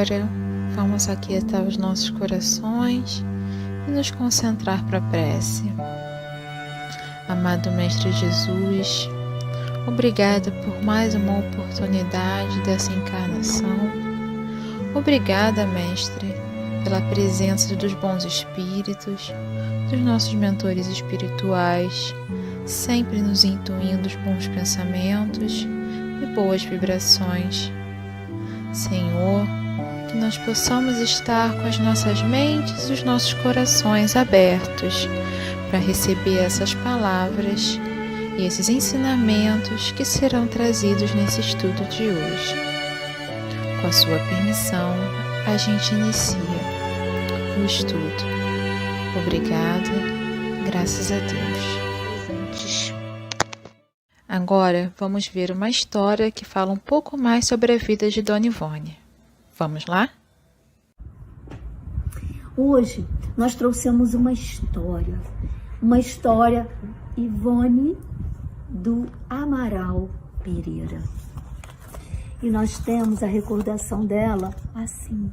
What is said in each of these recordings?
agora vamos aquietar os nossos corações e nos concentrar para a prece. Amado Mestre Jesus, obrigada por mais uma oportunidade dessa encarnação. Obrigada, Mestre, pela presença dos bons espíritos, dos nossos mentores espirituais, sempre nos intuindo os bons pensamentos e boas vibrações. Senhor, que nós possamos estar com as nossas mentes e os nossos corações abertos para receber essas palavras e esses ensinamentos que serão trazidos nesse estudo de hoje. Com a sua permissão, a gente inicia o estudo. Obrigada, graças a Deus. Agora vamos ver uma história que fala um pouco mais sobre a vida de Dona Ivone. Vamos lá? Hoje nós trouxemos uma história Ivone do Amaral Pereira. E nós temos a recordação dela assim.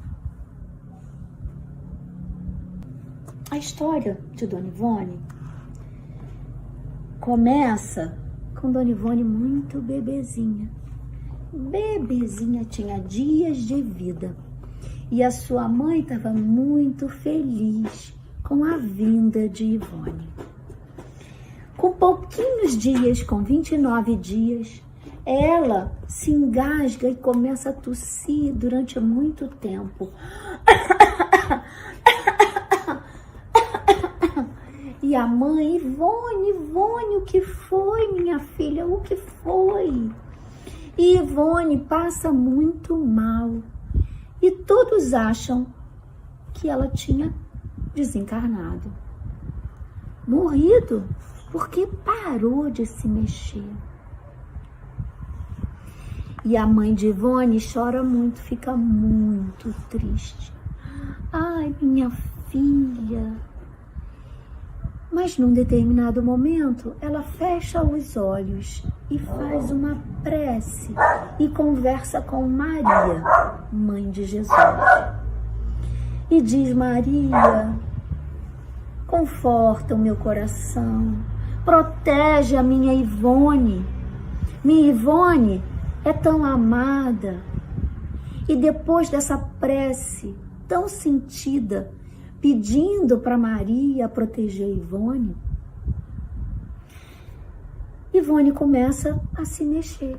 A história de Dona Ivone começa com Dona Ivone muito bebezinha. Bebezinha, tinha dias de vida. E a sua mãe estava muito feliz com a vinda de Ivone. Com pouquinhos dias, com 29 dias, ela se engasga e começa a tossir durante muito tempo. E a mãe, Ivone, o que foi, minha filha? O que foi? E Ivone passa muito mal. E todos acham que ela tinha desencarnado, morrido, porque parou de se mexer. E a mãe de Ivone chora muito, fica muito triste. Ai, minha filha. Mas num determinado momento, ela fecha os olhos e faz uma prece e conversa com Maria, mãe de Jesus. E diz: Maria, conforta o meu coração, protege a minha Ivone. Minha Ivone é tão amada. E depois dessa prece tão sentida, pedindo para Maria proteger Ivone, Ivone começa a se mexer.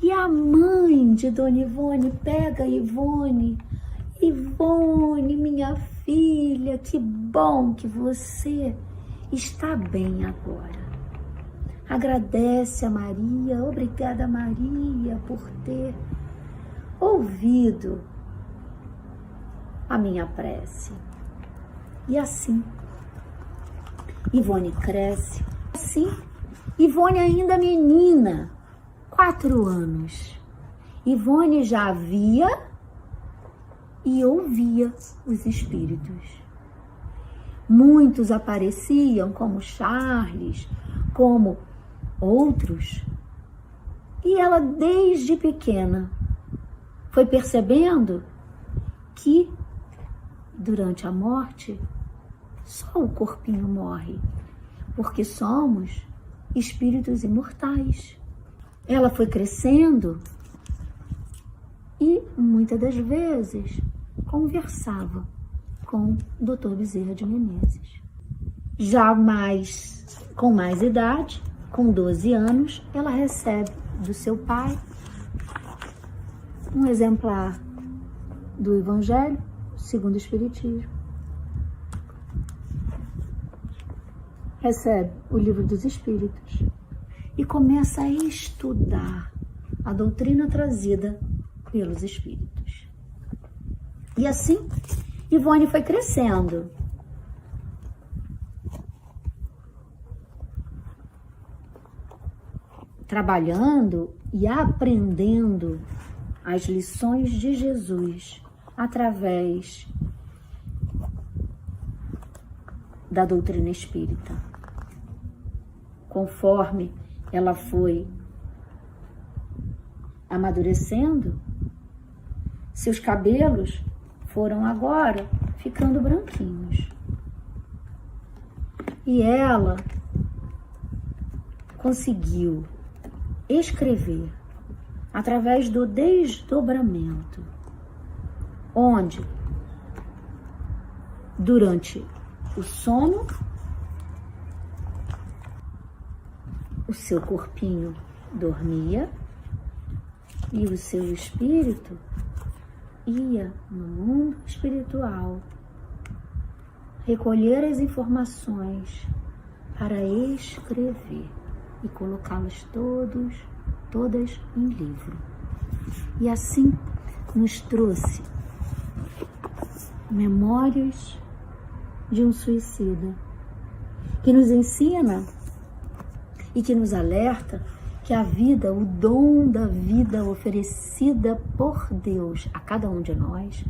E a mãe de Dona Ivone pega Ivone. Ivone, minha filha, que bom que você está bem agora. Agradece a Maria, obrigada Maria por ter ouvido a minha prece. E assim, Ivone cresce. Assim, Ivone ainda menina, 4 anos. Ivone já via e ouvia os espíritos. Muitos apareciam, como Charles, como outros. E ela, desde pequena, foi percebendo que, durante a morte, só o corpinho morre, porque somos espíritos imortais. Ela foi crescendo e, muitas das vezes, conversava com o Dr. Bezerra de Menezes. Já com mais idade, com 12 anos, ela recebe do seu pai um exemplar do Evangelho segundo o Espiritismo. Recebe o Livro dos Espíritos e começa a estudar a doutrina trazida pelos Espíritos. E assim, Ivone foi crescendo. Trabalhando e aprendendo as lições de Jesus através da doutrina espírita. Conforme ela foi amadurecendo, seus cabelos foram agora ficando branquinhos. E ela conseguiu escrever através do desdobramento, onde durante o sono o seu corpinho dormia e o seu espírito ia no mundo espiritual recolher as informações para escrever e colocá-los todas em livro. E assim nos trouxe Memórias de um Suicida, que nos ensina e que nos alerta que a vida, o dom da vida oferecida por Deus a cada um de nós,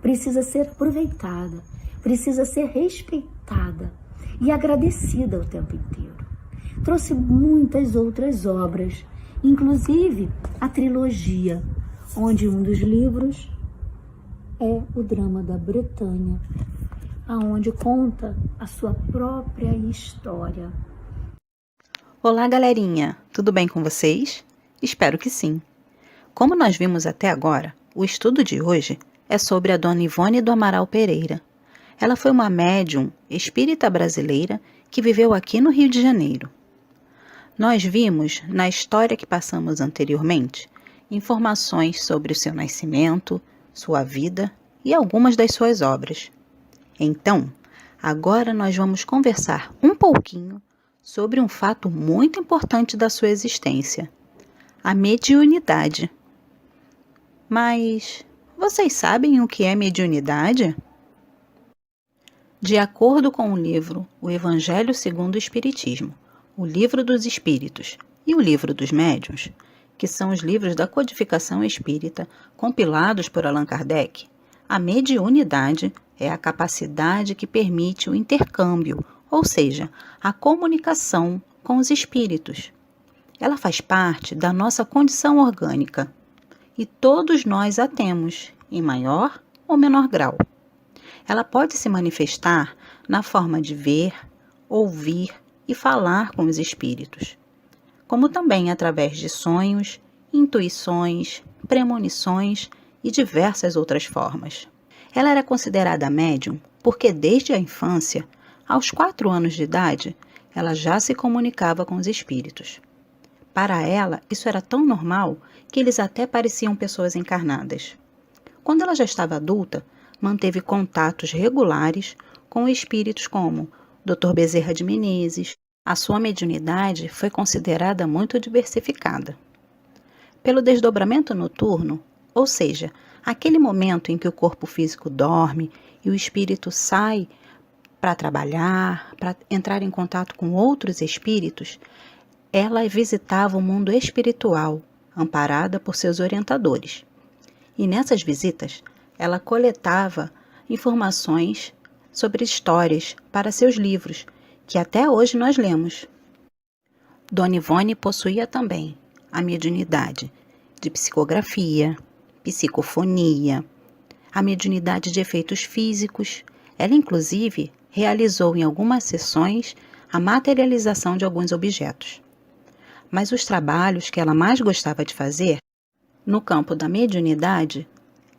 precisa ser aproveitada, precisa ser respeitada e agradecida o tempo inteiro. Trouxe muitas outras obras, inclusive a trilogia, onde um dos livros é o Drama da Bretanha, aonde conta a sua própria história. Olá, galerinha! Tudo bem com vocês? Espero que sim. Como nós vimos até agora, o estudo de hoje é sobre a Dona Ivone do Amaral Pereira. Ela foi uma médium espírita brasileira que viveu aqui no Rio de Janeiro. Nós vimos, na história que passamos anteriormente, informações sobre o seu nascimento, sua vida e algumas das suas obras. Então, agora nós vamos conversar um pouquinho sobre um fato muito importante da sua existência, a mediunidade. Mas vocês sabem o que é mediunidade? De acordo com o livro O Evangelho segundo o Espiritismo, o Livro dos Espíritos e o Livro dos Médiuns, que são os livros da codificação espírita compilados por Allan Kardec, a mediunidade é a capacidade que permite o intercâmbio, ou seja, a comunicação com os espíritos. Ela faz parte da nossa condição orgânica e todos nós a temos, em maior ou menor grau. Ela pode se manifestar na forma de ver, ouvir e falar com os espíritos, como também através de sonhos, intuições, premonições e diversas outras formas. Ela era considerada médium porque desde a infância, aos 4 anos de idade, ela já se comunicava com os espíritos. Para ela, isso era tão normal que eles até pareciam pessoas encarnadas. Quando ela já estava adulta, manteve contatos regulares com espíritos como Dr. Bezerra de Menezes. A sua mediunidade foi considerada muito diversificada. Pelo desdobramento noturno, ou seja, aquele momento em que o corpo físico dorme e o espírito sai para trabalhar, para entrar em contato com outros espíritos, ela visitava o mundo espiritual, amparada por seus orientadores. E nessas visitas, ela coletava informações sobre histórias para seus livros, que até hoje nós lemos. Dona Ivone possuía também a mediunidade de psicografia, psicofonia, a mediunidade de efeitos físicos. Ela, inclusive, realizou em algumas sessões a materialização de alguns objetos. Mas os trabalhos que ela mais gostava de fazer, no campo da mediunidade,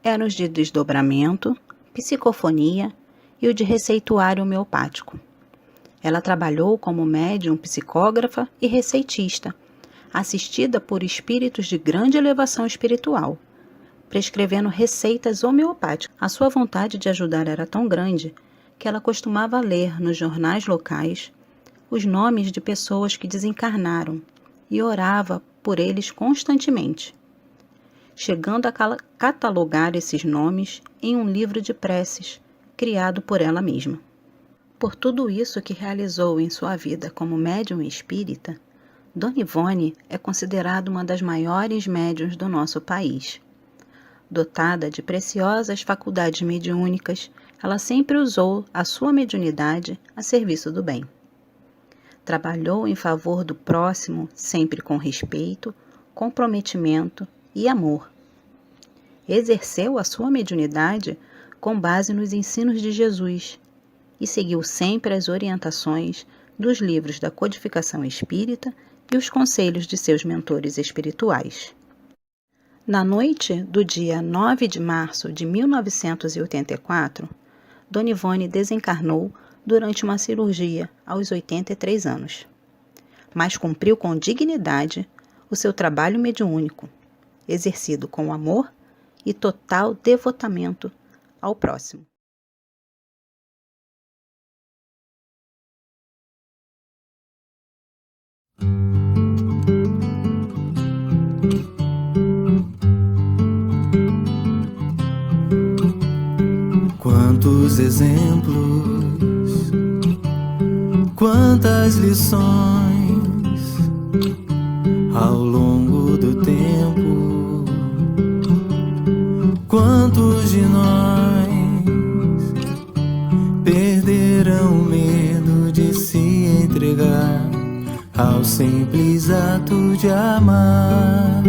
eram os de desdobramento, psicofonia e o de receituário homeopático. Ela trabalhou como médium psicógrafa e receitista, assistida por espíritos de grande elevação espiritual, prescrevendo receitas homeopáticas. A sua vontade de ajudar era tão grande que ela costumava ler nos jornais locais os nomes de pessoas que desencarnaram e orava por eles constantemente, chegando a catalogar esses nomes em um livro de preces criado por ela mesma. Por tudo isso que realizou em sua vida como médium espírita, Dona Ivone é considerada uma das maiores médiuns do nosso país. Dotada de preciosas faculdades mediúnicas, ela sempre usou a sua mediunidade a serviço do bem. Trabalhou em favor do próximo sempre com respeito, comprometimento e amor. Exerceu a sua mediunidade com base nos ensinos de Jesus e seguiu sempre as orientações dos livros da codificação espírita e os conselhos de seus mentores espirituais. Na noite do dia 9 de março de 1984, Dona Ivone desencarnou durante uma cirurgia aos 83 anos, mas cumpriu com dignidade o seu trabalho mediúnico, exercido com amor e total devotamento ao próximo. Quantos exemplos, quantas lições ao longo do tempo, quantos de nós perderam o medo de se entregar ao simples ato de amar.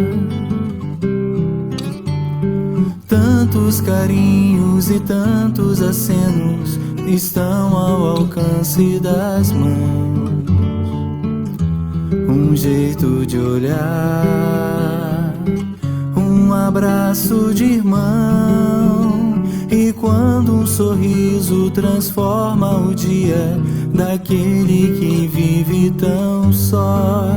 Tantos carinhos e tantos acenos estão ao alcance das mãos. Um jeito de olhar, um abraço de irmão. E quando um sorriso transforma o dia daquele que vive tão só.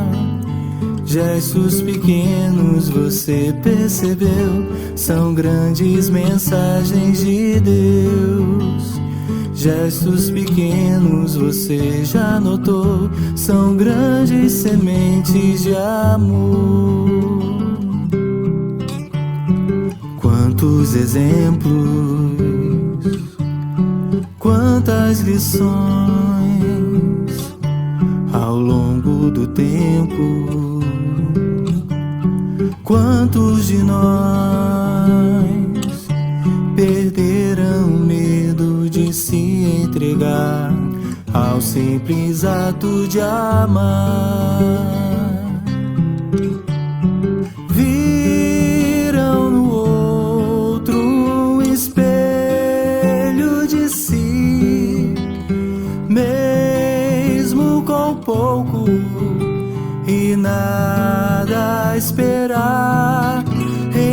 Gestos pequenos, você percebeu, são grandes mensagens de Deus. Gestos pequenos, você já notou, são grandes sementes de amor. Quantos exemplos, quantas lições ao longo do tempo. Quantos de nós perderam o medo de se entregar ao simples ato de amar? Viram no outro um espelho de si, mesmo com pouco e nada a esperar.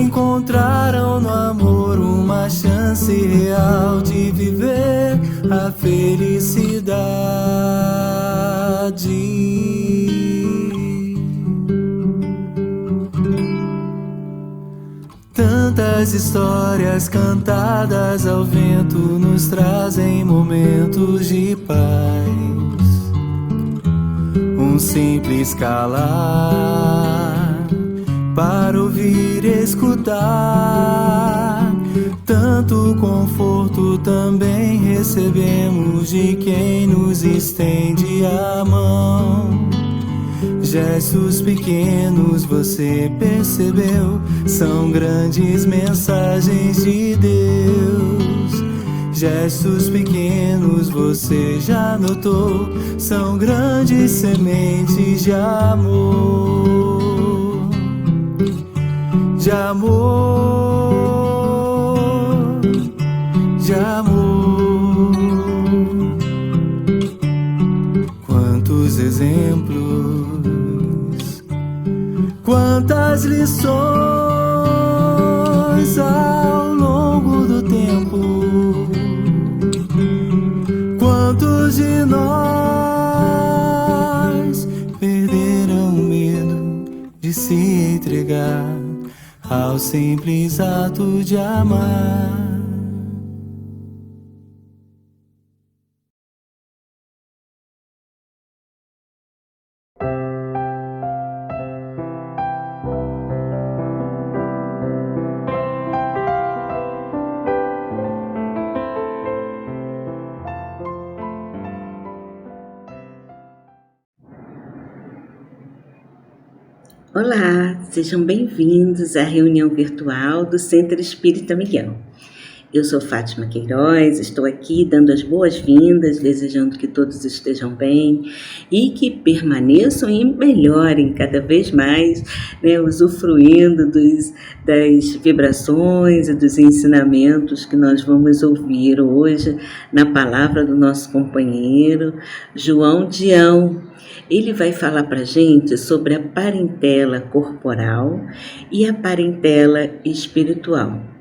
Encontraram no amor uma chance real de viver a felicidade. Tantas histórias cantadas ao vento nos trazem momentos de paz. Um simples calar para ouvir e escutar. Tanto conforto também recebemos de quem nos estende a mão. Gestos pequenos, você percebeu, são grandes mensagens de Deus. Gestos pequenos, você já notou, são grandes sementes de amor. De amor, de amor. Quantos exemplos, quantas lições ao longo do tempo. Quantos de nós perderam o medo de se entregar ao simples ato de amar? Olá, sejam bem-vindos à reunião virtual do Centro Espírita Miguel. Eu sou Fátima Queiroz, estou aqui dando as boas-vindas, desejando que todos estejam bem e que permaneçam e melhorem cada vez mais, né, usufruindo das vibrações e dos ensinamentos que nós vamos ouvir hoje na palavra do nosso companheiro João Dião. Ele vai falar para a gente sobre a parentela corporal e a parentela espiritual.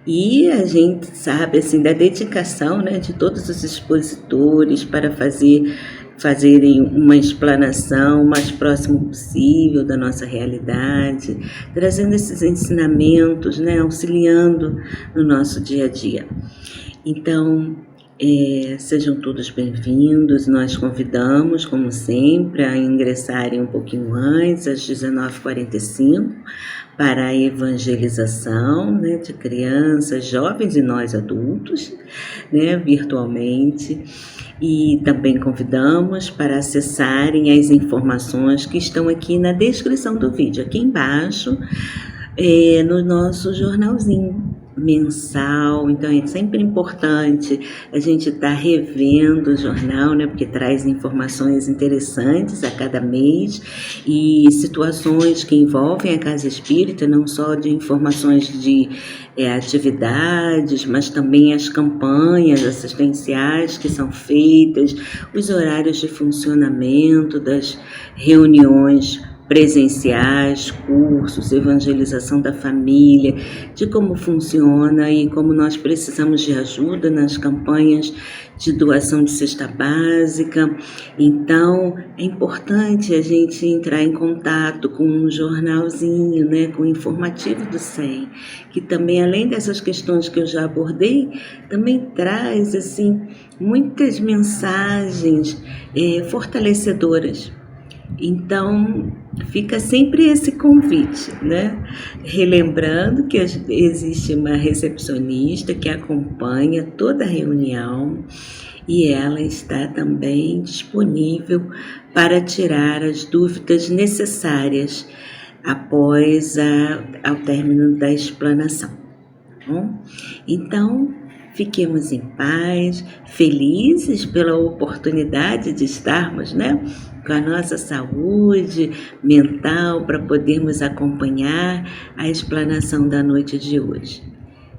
E a gente sabe assim da dedicação, né, de todos os expositores para fazerem uma explanação o mais próximo possível da nossa realidade, trazendo esses ensinamentos, né, auxiliando no nosso dia a dia. Então, sejam todos bem-vindos. Nós convidamos, como sempre, a ingressarem um pouquinho antes, às 19h45, para a evangelização, né, de crianças, jovens e nós adultos, né, virtualmente. E também convidamos para acessarem as informações que estão aqui na descrição do vídeo, aqui embaixo, no nosso jornalzinho mensal. Então é sempre importante a gente estar revendo o jornal, né, porque traz informações interessantes a cada mês e situações que envolvem a Casa Espírita, não só de informações de atividades, mas também as campanhas assistenciais que são feitas, os horários de funcionamento das reuniões presenciais, cursos, evangelização da família, de como funciona e como nós precisamos de ajuda nas campanhas de doação de cesta básica. Então, é importante a gente entrar em contato com um jornalzinho, né, com o informativo do SEM, que também, além dessas questões que eu já abordei, também traz, assim, muitas mensagens fortalecedoras. Então, fica sempre esse convite, né? Relembrando que existe uma recepcionista que acompanha toda a reunião e ela está também disponível para tirar as dúvidas necessárias após ao término da explanação. Tá bom? Então, fiquemos em paz, felizes pela oportunidade de estarmos, né, com a nossa saúde mental para podermos acompanhar a explanação da noite de hoje.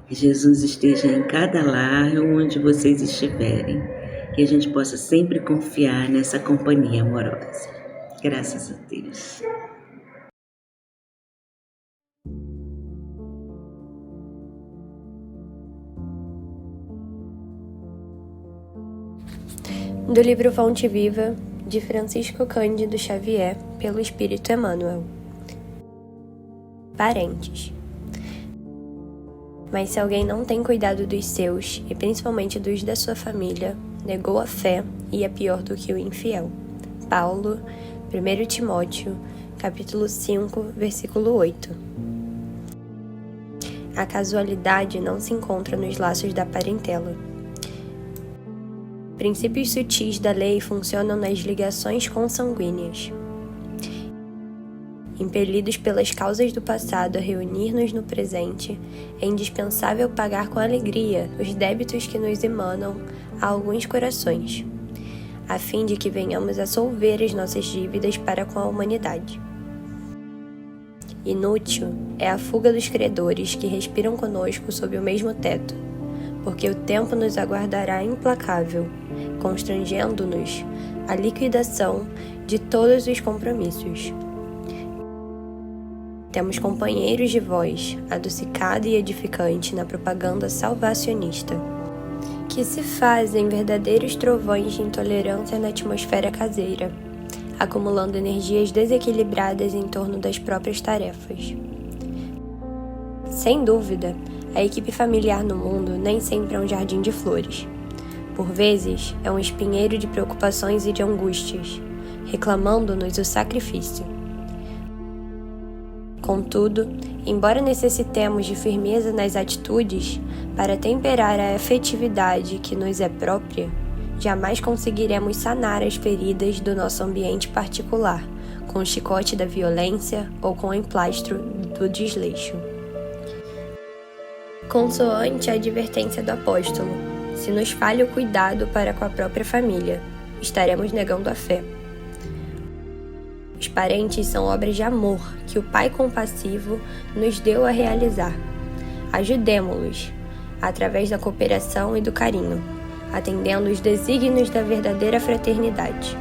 Que Jesus esteja em cada lar onde vocês estiverem, que a gente possa sempre confiar nessa companhia amorosa. Graças a Deus. Do livro Fonte Viva, de Francisco Cândido Xavier, pelo Espírito Emmanuel. Parentes. Mas se alguém não tem cuidado dos seus, e principalmente dos da sua família, negou a fé e é pior do que o infiel. Paulo, 1 Timóteo, capítulo 5, versículo 8. A casualidade não se encontra nos laços da parentela. Princípios sutis da lei funcionam nas ligações consanguíneas. Impelidos pelas causas do passado a reunir-nos no presente, é indispensável pagar com alegria os débitos que nos emanam a alguns corações, a fim de que venhamos a solver as nossas dívidas para com a humanidade. Inútil é a fuga dos credores que respiram conosco sob o mesmo teto, porque o tempo nos aguardará implacável, constrangendo-nos à liquidação de todos os compromissos. Temos companheiros de voz, adocicada e edificante na propaganda salvacionista, que se fazem verdadeiros trovões de intolerância na atmosfera caseira, acumulando energias desequilibradas em torno das próprias tarefas. Sem dúvida, a equipe familiar no mundo nem sempre é um jardim de flores. Por vezes, é um espinheiro de preocupações e de angústias, reclamando-nos o sacrifício. Contudo, embora necessitemos de firmeza nas atitudes para temperar a afetividade que nos é própria, jamais conseguiremos sanar as feridas do nosso ambiente particular, com o chicote da violência ou com o emplastro do desleixo. consoante a advertência do apóstolo: se nos falha o cuidado para com a própria família, estaremos negando a fé. Os parentes são obras de amor que o Pai compassivo nos deu a realizar. Ajudemo-los, através da cooperação e do carinho, atendendo os desígnios da verdadeira fraternidade.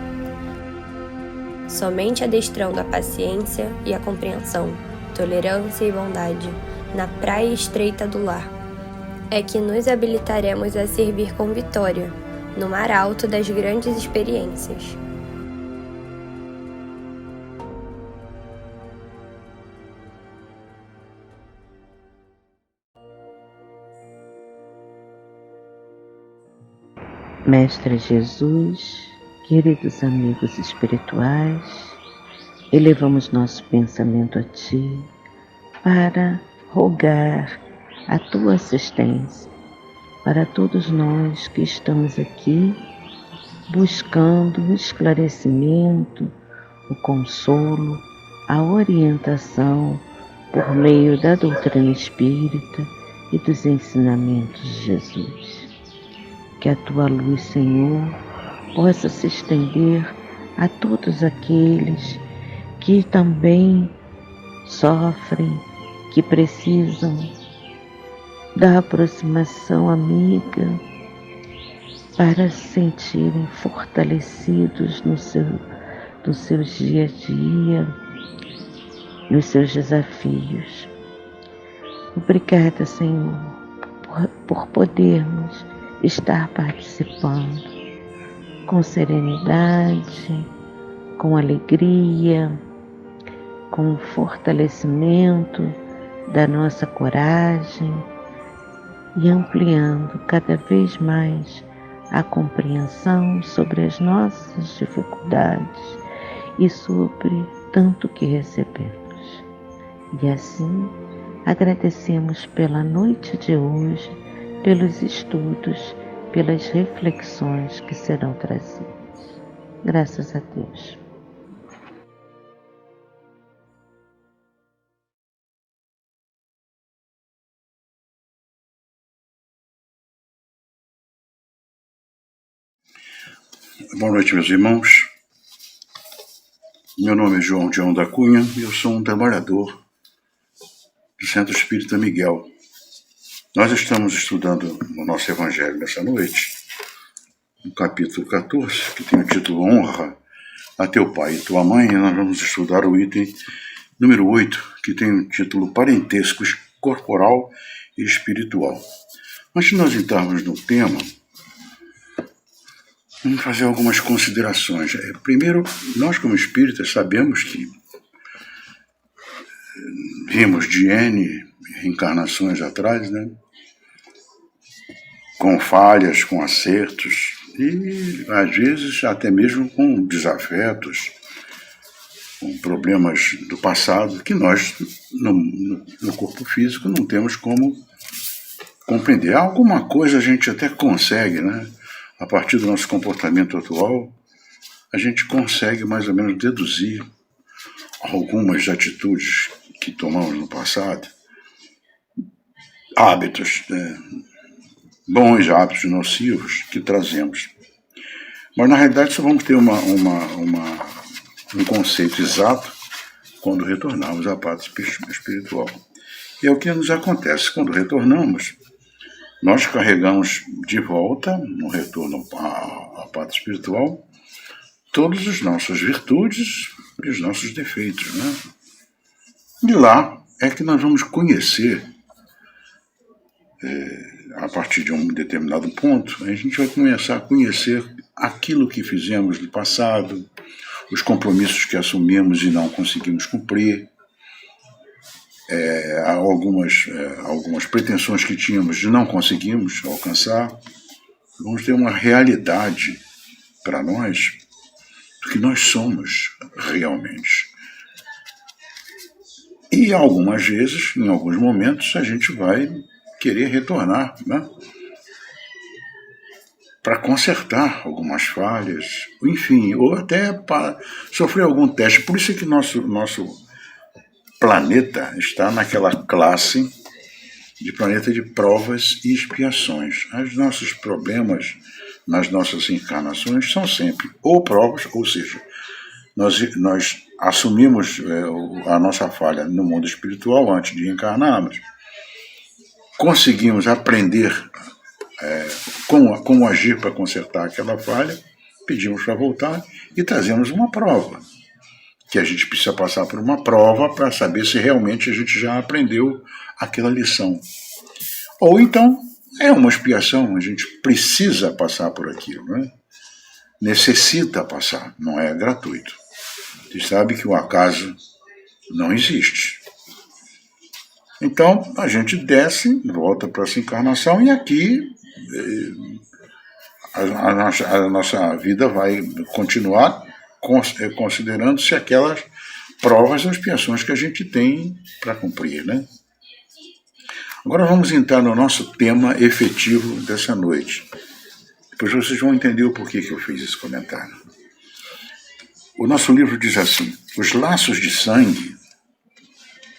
Somente adestrando a paciência e a compreensão, tolerância e bondade, na praia estreita do lar, é que nos habilitaremos a servir com vitória, no mar alto das grandes experiências. Mestre Jesus, queridos amigos espirituais, elevamos nosso pensamento a Ti para rogar a Tua assistência para todos nós que estamos aqui buscando o esclarecimento, o consolo, a orientação por meio da doutrina espírita e dos ensinamentos de Jesus. Que a Tua luz, Senhor, possa se estender a todos aqueles que também sofrem, que precisam da aproximação amiga para se sentirem fortalecidos nos seus dia a dia, nos seus desafios. Obrigada, Senhor, por podermos estar participando com serenidade, com alegria, com fortalecimento da nossa coragem e ampliando cada vez mais a compreensão sobre as nossas dificuldades e sobre tanto que recebemos. E assim, agradecemos pela noite de hoje, pelos estudos, pelas reflexões que serão trazidas. Graças a Deus. Boa noite, meus irmãos. Meu nome é João Dião da Cunha e eu sou um trabalhador do Centro Espírita Miguel. Nós estamos estudando o nosso Evangelho nessa noite, no capítulo 14, que tem o título Honra a teu pai e tua mãe, e nós vamos estudar o item número 8, que tem o título Parentesco Corporal e Espiritual. Antes de nós entrarmos no tema, vamos fazer algumas considerações. Primeiro, nós como espíritas sabemos que vimos de N reencarnações atrás, né? Com falhas, com acertos e às vezes até mesmo com desafetos, com problemas do passado que nós no corpo físico não temos como compreender. Alguma coisa a gente até consegue, né? A partir do nosso comportamento atual, a gente consegue mais ou menos deduzir algumas atitudes que tomamos no passado, hábitos, bons hábitos nocivos que trazemos. Mas na realidade só vamos ter um conceito exato quando retornarmos à parte espiritual. E é o que nos acontece quando retornamos. Nós carregamos de volta, no retorno à parte espiritual, todas as nossas virtudes e os nossos defeitos, né? E lá é que nós vamos conhecer, a partir de um determinado ponto, a gente vai começar a conhecer aquilo que fizemos no passado, os compromissos que assumimos e não conseguimos cumprir, algumas pretensões que tínhamos e não conseguimos alcançar. Vamos ter uma realidade para nós do que nós somos realmente. E algumas vezes, em alguns momentos, a gente vai querer retornar, né? Para consertar algumas falhas, enfim, ou até para sofrer algum teste. Por isso é que nosso planeta está naquela classe de planeta de provas e expiações. Os nossos problemas nas nossas encarnações são sempre ou provas, ou seja, nós assumimos a nossa falha no mundo espiritual antes de encarnarmos, conseguimos aprender como agir para consertar aquela falha, pedimos para voltar e trazemos uma prova, que a gente precisa passar por uma prova para saber se realmente a gente já aprendeu aquela lição. Ou então é uma expiação, a gente precisa passar por aquilo, né? Necessita passar, não é gratuito. Você sabe que o acaso não existe. Então a gente desce, volta para essa encarnação e aqui a nossa vida vai continuar considerando-se aquelas provas ou expiações que a gente tem para cumprir, né? Agora vamos entrar no nosso tema efetivo dessa noite. Depois vocês vão entender o porquê que eu fiz esse comentário. O nosso livro diz assim: os laços de sangue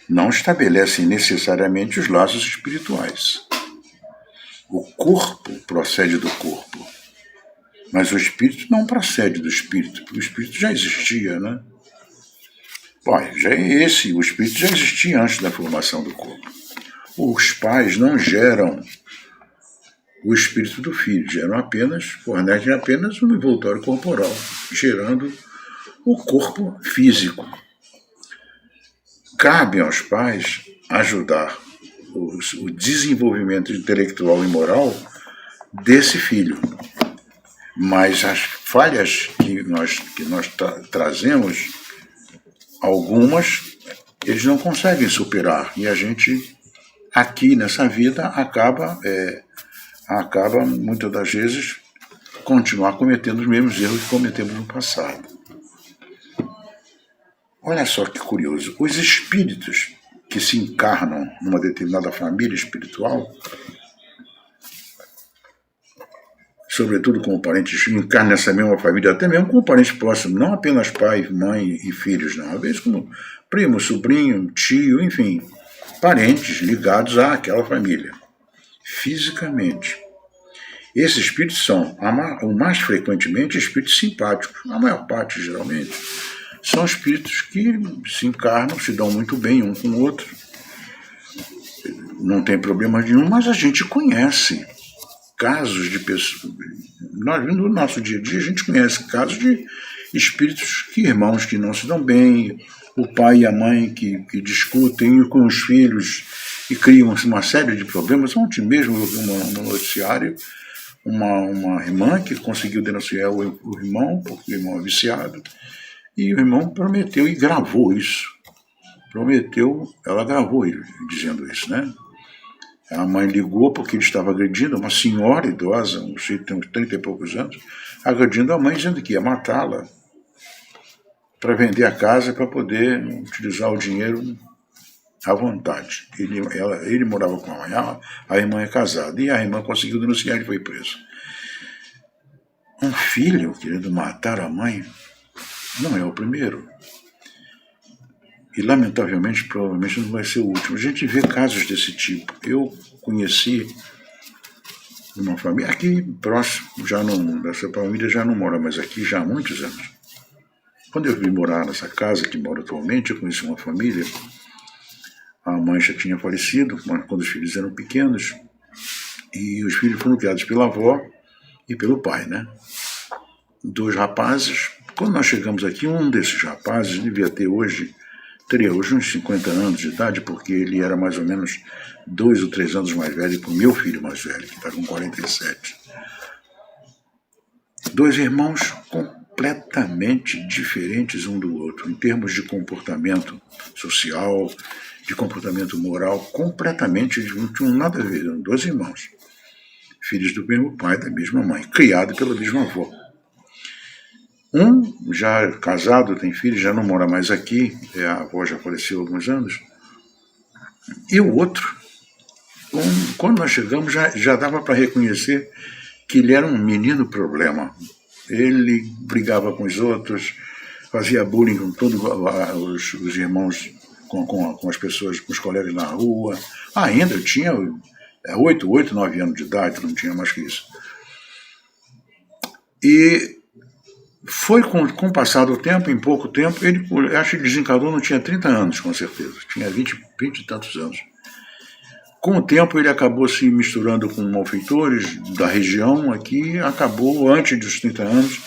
não estabelecem necessariamente os laços espirituais. O corpo procede do corpo, mas o espírito não procede do espírito, porque o espírito já existia, né? Bom, o espírito já existia antes da formação do corpo. Os pais não geram o espírito do filho, fornecem apenas um envoltório corporal, gerando o corpo físico. Cabe aos pais ajudar o desenvolvimento intelectual e moral desse filho. Mas as falhas que nós trazemos, algumas, eles não conseguem superar. E a gente, aqui nessa vida, acaba muitas das vezes, continuar cometendo os mesmos erros que cometemos no passado. Olha só que curioso. Os espíritos que se encarnam numa determinada família espiritual, sobretudo como parentes, encarnam nessa mesma família, até mesmo como parentes próximos, não apenas pai, mãe e filhos, não. Às vezes como primo, sobrinho, tio, enfim, parentes ligados àquela família, fisicamente. Esses espíritos são, o mais frequentemente, espíritos simpáticos, a maior parte, geralmente, são espíritos que se encarnam, se dão muito bem um com o outro, não tem problema nenhum, mas a gente conhece casos de pessoas. No nosso dia a dia, a gente conhece casos de espíritos irmãos que não se dão bem, o pai e a mãe que discutem com os filhos e criam uma série de problemas. Ontem mesmo eu vi no noticiário uma irmã que conseguiu denunciar o irmão, porque o irmão é viciado, e o irmão prometeu e gravou isso. Ela gravou ele dizendo isso, né? A mãe ligou porque ele estava agredindo uma senhora idosa, tem uns 30 e poucos anos, agredindo a mãe, dizendo que ia matá-la para vender a casa para poder utilizar o dinheiro à vontade. Ele morava com a mãe, a irmã é casada, e a irmã conseguiu denunciar e foi preso. Um filho querendo matar a mãe não é o primeiro. E, lamentavelmente, provavelmente não vai ser o último. A gente vê casos desse tipo. Eu conheci uma família, aqui próximo, essa família já não mora mais aqui já há muitos anos. Quando eu vim morar nessa casa que moro atualmente, eu conheci uma família. A mãe já tinha falecido quando os filhos eram pequenos, e os filhos foram criados pela avó e pelo pai, né? 2 rapazes. Quando nós chegamos aqui, um desses rapazes teria hoje uns 50 anos de idade, porque ele era mais ou menos 2 ou 3 anos mais velho que o meu filho mais velho, que está com 47. 2 irmãos completamente diferentes um do outro, em termos de comportamento social, de comportamento moral, completamente, não tinham nada a ver, eram 2 irmãos, filhos do mesmo pai, da mesma mãe, criados pela mesma avó. Um já casado, tem filho, já não mora mais aqui, a avó já faleceu há alguns anos. E o outro, quando nós chegamos, já dava para reconhecer que ele era um menino problema. Ele brigava com os outros, fazia bullying com todos os irmãos com as pessoas, com os colegas na rua. Ainda eu tinha 8, 9 anos de idade, não tinha mais que isso. E foi com o passar do tempo, em pouco tempo, ele acho que ele desencarnou, não tinha 30 anos, com certeza, tinha 20 e tantos anos. Com o tempo ele acabou se misturando com malfeitores da região aqui, acabou antes dos 30 anos,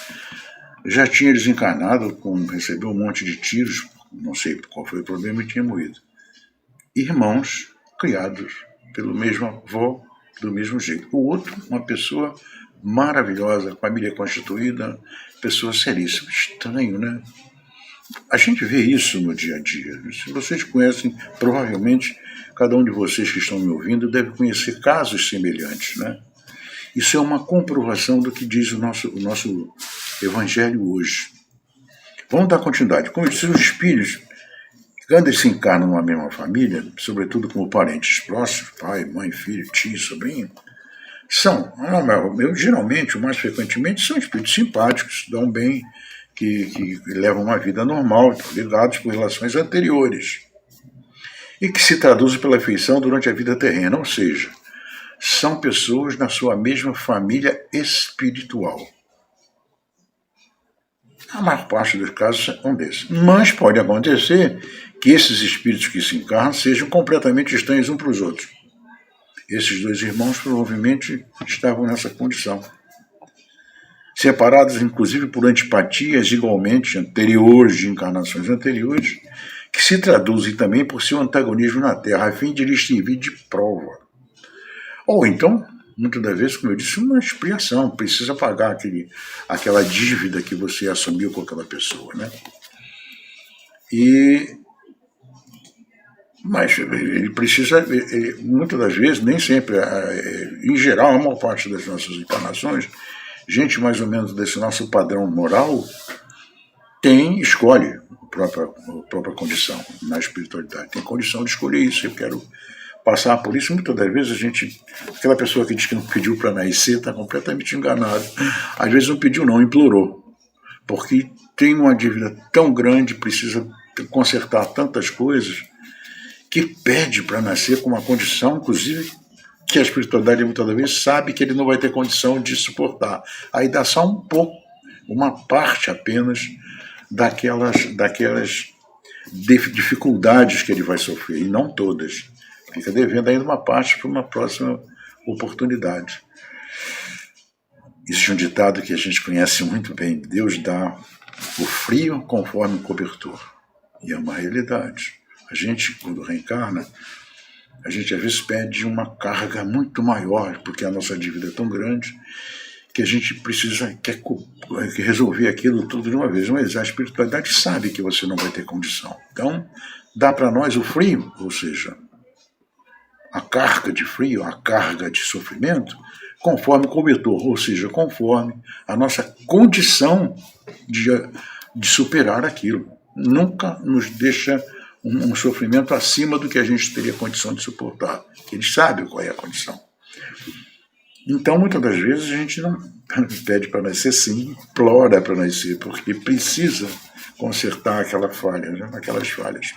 já tinha desencarnado, recebeu um monte de tiros, não sei qual foi o problema, e tinha morrido. Irmãos criados pelo mesmo avô, do mesmo jeito. O outro, uma pessoa maravilhosa, família constituída, pessoa seríssima. Estranho, né? A gente vê isso no dia a dia. Se vocês conhecem, provavelmente, cada um de vocês que estão me ouvindo deve conhecer casos semelhantes, né? Isso é uma comprovação do que diz o nosso Evangelho hoje. Vamos dar continuidade. Como eu disse, os espíritos, quando eles se encarnam numa mesma família, sobretudo como parentes próximos, pai, mãe, filho, tio, sobrinho, geralmente, o mais frequentemente, são espíritos simpáticos, dão bem, que levam uma vida normal, ligados por relações anteriores, e que se traduzem pela afeição durante a vida terrena, ou seja, são pessoas na sua mesma família espiritual. A maior parte dos casos são desses. Mas pode acontecer que esses espíritos que se encarnam sejam completamente estranhos uns para os outros. Esses dois irmãos provavelmente estavam nessa condição. Separados, inclusive, por antipatias igualmente anteriores, de encarnações anteriores, que se traduzem também por seu antagonismo na Terra, a fim de lhes servir de prova. Ou então, muitas das vezes, como eu disse, uma expiação, precisa pagar aquela dívida que você assumiu com aquela pessoa, né? Mas ele precisa, muitas das vezes, nem sempre, em geral, a maior parte das nossas encarnações, gente mais ou menos desse nosso padrão moral, escolhe a própria condição na espiritualidade. Tem condição de escolher isso. Eu quero passar por isso. Muitas das vezes aquela pessoa que diz que não pediu para nascer está completamente enganada. Às vezes não pediu não, implorou. Porque tem uma dívida tão grande, precisa consertar tantas coisas, que pede para nascer com uma condição, inclusive, que a espiritualidade muitas das vezes sabe que ele não vai ter condição de suportar. Aí dá só um pouco, uma parte apenas daquelas dificuldades que ele vai sofrer, e não todas. Fica devendo ainda uma parte para uma próxima oportunidade. Existe um ditado que a gente conhece muito bem: Deus dá o frio conforme o cobertor. E é uma realidade. A gente, quando reencarna, a gente às vezes pede uma carga muito maior, porque a nossa dívida é tão grande que a gente quer resolver aquilo tudo de uma vez. Mas a espiritualidade sabe que você não vai ter condição. Então, dá para nós o frio, ou seja, a carga de frio, a carga de sofrimento, conforme o cobertor, ou seja, conforme a nossa condição de superar aquilo. Nunca nos deixa um sofrimento acima do que a gente teria condição de suportar. Eles sabem qual é a condição. Então, muitas das vezes, a gente não pede para nascer, sim, implora para nascer, porque precisa consertar aquelas falhas.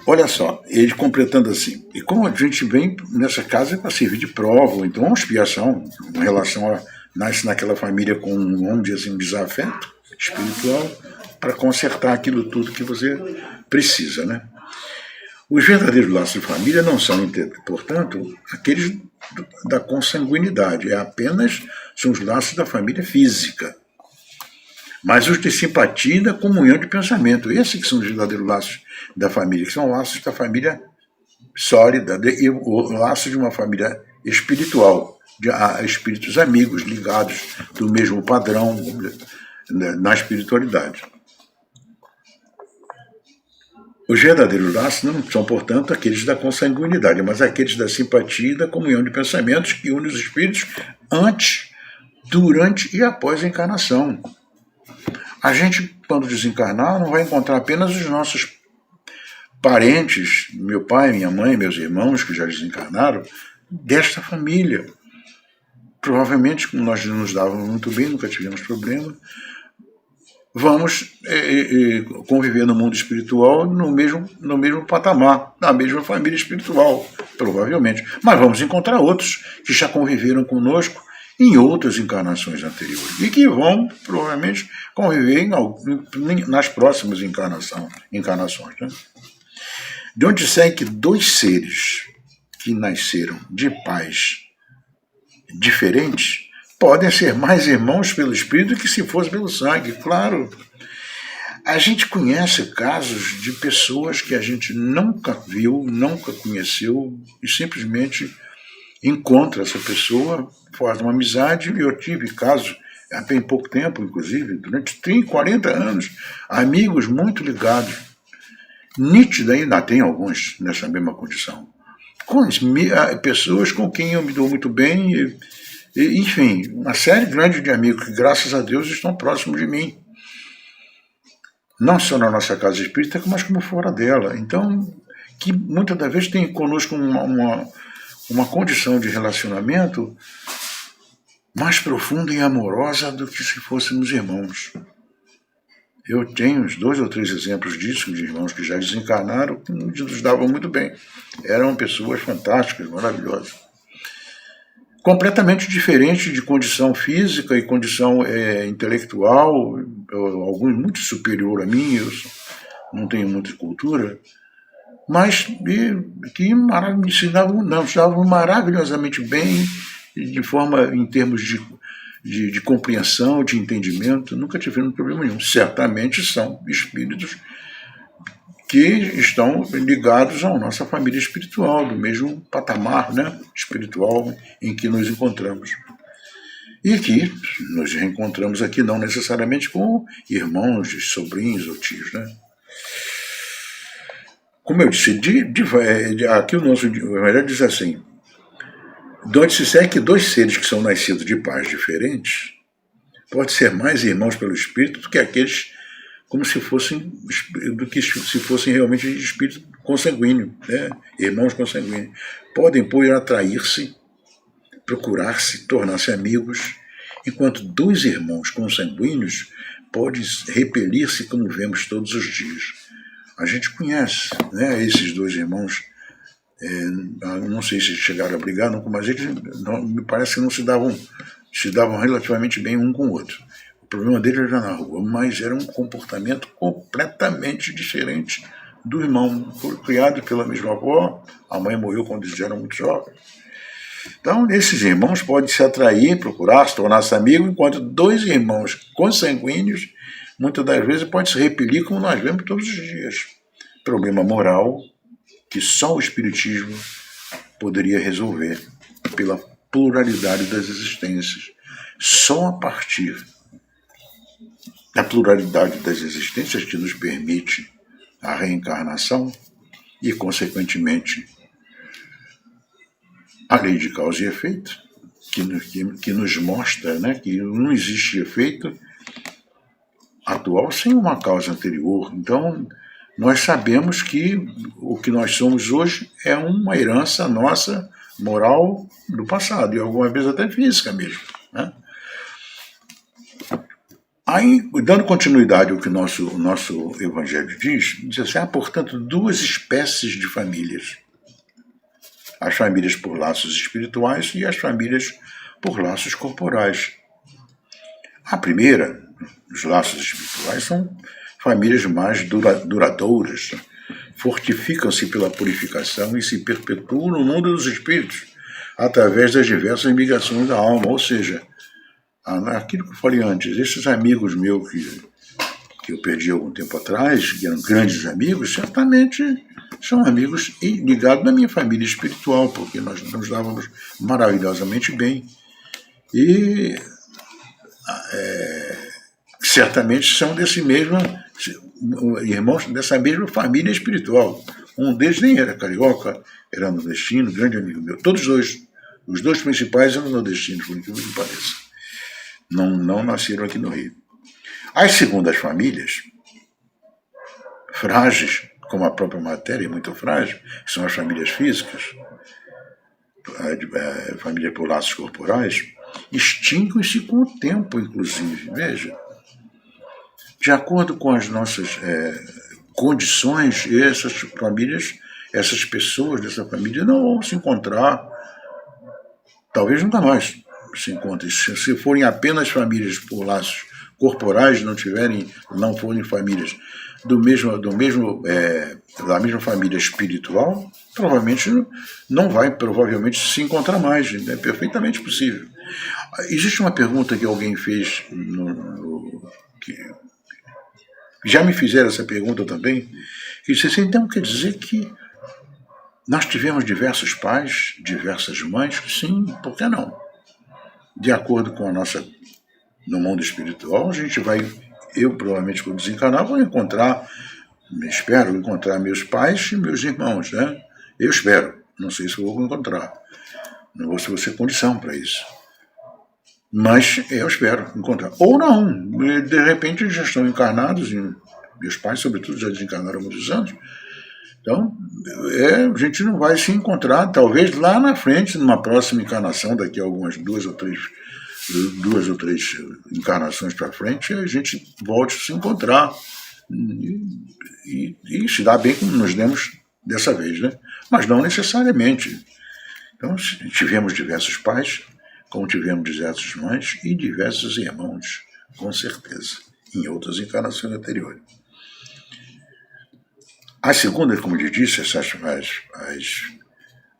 Olha só, ele completando assim: e como a gente vem nessa casa é para servir de prova, ou então uma expiação, em relação a nasce naquela família com, vamos dizer assim, um desafeto espiritual, para consertar aquilo tudo que você precisa, né? Os verdadeiros laços de família não são, portanto, aqueles da consanguinidade, são os laços da família física. Mas os de simpatia e da comunhão de pensamento, esses que são os verdadeiros laços da família, que são laços da família sólida, e o laço de uma família espiritual, de espíritos amigos, ligados do mesmo padrão na espiritualidade. Os verdadeiros laços não são, portanto, aqueles da consanguinidade, mas aqueles da simpatia e da comunhão de pensamentos que unem os espíritos antes, durante e após a encarnação. A gente, quando desencarnar, não vai encontrar apenas os nossos parentes, meu pai, minha mãe, meus irmãos que já desencarnaram, desta família. Provavelmente, como nós nos dávamos muito bem, nunca tivemos problema, vamos conviver no mundo espiritual no mesmo patamar, na mesma família espiritual, provavelmente. Mas vamos encontrar outros que já conviveram conosco em outras encarnações anteriores e que vão, provavelmente, conviver nas próximas encarnações. Né? De onde segue que dois seres que nasceram de pais diferentes podem ser mais irmãos pelo espírito que se fosse pelo sangue, claro. A gente conhece casos de pessoas que a gente nunca viu, nunca conheceu e simplesmente encontra essa pessoa, faz uma amizade, e eu tive casos há bem pouco tempo, inclusive, durante 30, 40 anos, amigos muito ligados, nítida, ainda tem alguns nessa mesma condição, com pessoas com quem eu me dou muito bem, enfim, uma série grande de amigos que, graças a Deus, estão próximos de mim. Não só na nossa casa espírita, mas como fora dela. Então, que muitas das vezes tem conosco uma condição de relacionamento mais profunda e amorosa do que se fôssemos irmãos. Eu tenho uns 2 ou 3 exemplos disso, de irmãos que já desencarnaram, que nos davam muito bem. Eram pessoas fantásticas, maravilhosas. Completamente diferentes de condição física e condição intelectual, alguns muito superior a mim, eu não tenho muita cultura, mas que me ensinavam maravilhosamente bem, em termos de compreensão, de entendimento, nunca tiveram problema nenhum. Certamente são espíritos que estão ligados à nossa família espiritual, do mesmo patamar, né, espiritual em que nos encontramos. E que nos reencontramos aqui não necessariamente com irmãos, sobrinhos ou tios, né? Como eu disse, aqui o nosso Evangelho diz assim: de onde se segue que dois seres que são nascidos de pais diferentes podem ser mais irmãos pelo espírito do que aqueles como se fossem realmente espíritos consanguíneos, né? Irmãos consanguíneos. Podem, pois, atrair-se, procurar-se, tornar-se amigos, enquanto dois irmãos consanguíneos podem repelir-se como vemos todos os dias. A gente conhece, né, esses dois irmãos, não sei se chegaram a brigar, mas eles me parece que não se davam relativamente bem um com o outro. O problema dele era na rua, mas era um comportamento completamente diferente do irmão. Foi criado pela mesma avó, a mãe morreu quando eles eram muito jovens. Então, esses irmãos podem se atrair, procurar, se tornar-se amigos, enquanto dois irmãos consanguíneos, muitas das vezes, podem se repelir, como nós vemos todos os dias. Problema moral que só o Espiritismo poderia resolver pela pluralidade das existências. Só a partir da pluralidade das existências que nos permite a reencarnação e, consequentemente, a lei de causa e efeito, que nos mostra, né, que não existe efeito atual sem uma causa anterior. Então, nós sabemos que o que nós somos hoje é uma herança nossa, moral, do passado, e algumas vezes até física mesmo, né? Aí, dando continuidade ao que o nosso Evangelho diz assim, há, portanto, duas espécies de famílias. As famílias por laços espirituais e as famílias por laços corporais. A primeira, os laços espirituais, são famílias mais duradouras, fortificam-se pela purificação e se perpetuam no mundo dos espíritos, através das diversas migrações da alma, ou seja, aquilo que eu falei antes, esses amigos meus que eu perdi algum tempo atrás, que eram grandes amigos, certamente são amigos ligados na minha família espiritual, porque nós nos dávamos maravilhosamente bem. E certamente são irmãos dessa mesma família espiritual. Um deles nem era carioca, era nordestino, grande amigo meu. Os dois principais eram nordestinos, por incrível que pareça. Não nasceram aqui no Rio. As segundas famílias, frágeis, como a própria matéria é muito frágil, que são as famílias físicas, família por laços corporais, extinguem-se com o tempo, inclusive. Veja, de acordo com as nossas condições, essas famílias, essas pessoas dessa família não vão se encontrar, talvez nunca mais se encontrem. Se forem apenas famílias por laços corporais, não forem famílias da mesma família espiritual, provavelmente não vai se encontrar mais. É perfeitamente possível. Existe uma pergunta que alguém fez, que já me fizeram essa pergunta também, que disse assim: então quer dizer que nós tivemos diversos pais, diversas mães? Sim, por que não? De acordo com no mundo espiritual, eu provavelmente quando desencarnar vou espero encontrar meus pais e meus irmãos, né? Eu espero, não sei se vou encontrar, não vou ter condição para isso, mas eu espero encontrar, ou não, de repente eles já estão encarnados, e meus pais sobretudo já desencarnaram há muitos anos, então a gente não vai se encontrar, talvez lá na frente, numa próxima encarnação, daqui a algumas duas ou três encarnações para frente, a gente volte a se encontrar e se dá bem como nos demos dessa vez, né? Mas não necessariamente. Então tivemos diversos pais, como tivemos diversas mães e diversos irmãos, com certeza, em outras encarnações anteriores. A segunda, como eu disse,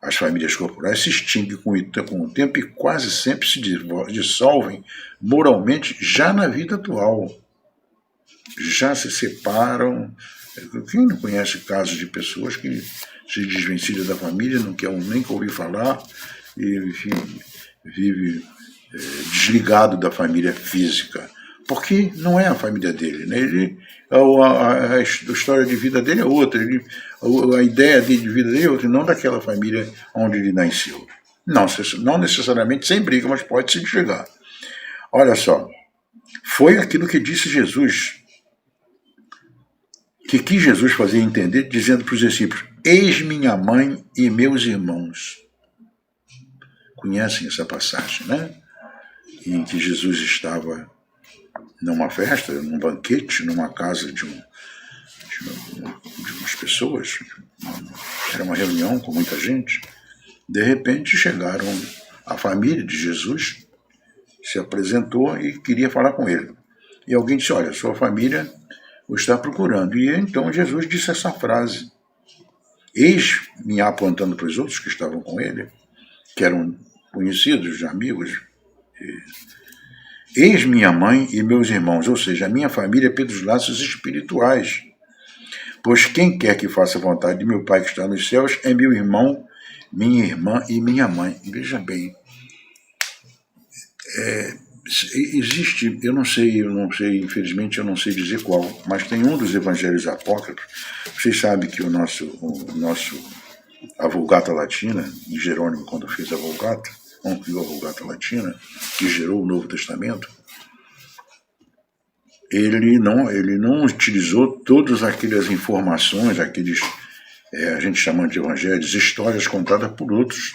as famílias corporais se extinguem com o tempo e quase sempre se dissolvem moralmente já na vida atual. Já se separam. Quem não conhece casos de pessoas que se desvencilham da família, não quer nem ouvir falar, e vive desligado da família física, porque não é a família dele, né? A história de vida dele é outra, a ideia de vida dele é outra, não daquela família onde ele nasceu. Não necessariamente sem briga, mas pode se desligar. Olha só, foi aquilo que disse Jesus, que quis Jesus fazer entender, dizendo para os discípulos: eis minha mãe e meus irmãos. Conhecem essa passagem, né? Em que Jesus estava numa festa, num banquete, numa casa de umas pessoas, era uma reunião com muita gente. De repente chegaram a família de Jesus, se apresentou e queria falar com ele. E alguém disse: olha, sua família o está procurando. E então Jesus disse essa frase: eis-me, apontando para os outros que estavam com ele, que eram conhecidos, amigos, eis minha mãe e meus irmãos, ou seja, a minha família pelos laços espirituais. Pois quem quer que faça a vontade de meu Pai que está nos céus é meu irmão, minha irmã e minha mãe. Veja bem, existe, eu não sei, infelizmente eu não sei dizer qual, mas tem um dos evangelhos apócrifos. Vocês sabem que o nosso a Vulgata Latina, e Jerônimo, quando fez a Vulgata, criou a Vulgata Latina, que gerou o Novo Testamento, ele não utilizou todas aquelas informações, a gente chama de evangelhos, histórias contadas por outros